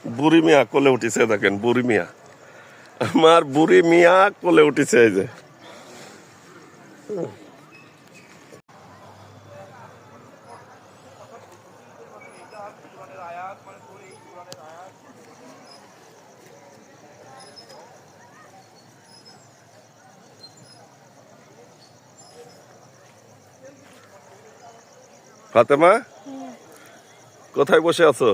বুড়ি মিয়া কোলে উঠিছে, দেখেন বুড়ি মিয়া, আমার বুড়ি মিয়া কোলে উঠিছে। এই যে ফাতেমা, কোথায় বসে আছো?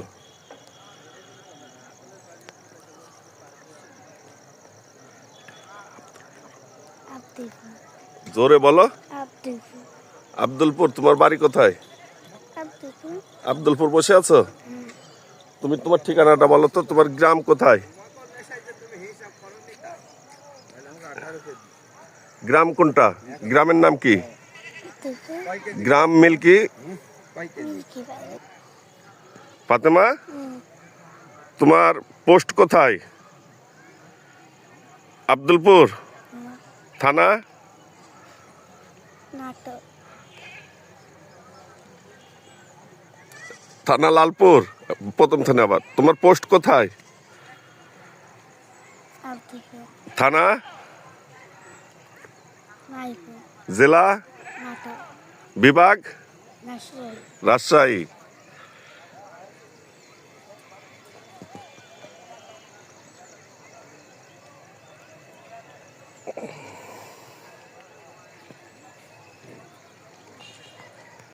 জোরে বলো। আব্দুলপুর। তোমার বাড়ি কোথায়? আব্দুলপুর বসে আছো? তুমি তোমার ঠিকানাটা বলো তো, তোমার গ্রাম কোথায়? গ্রাম কোনটা? গ্রামের নাম কি? গ্রাম মিল্কি। ফাতেমা, তোমার পোস্ট কোথায়? আব্দুলপুর। থানা? থানা লালপুর, প্রথম থানা। আবার তোমার পোস্ট কোথায়? থানা? জেলা? বিভাগ? রাজশাহী।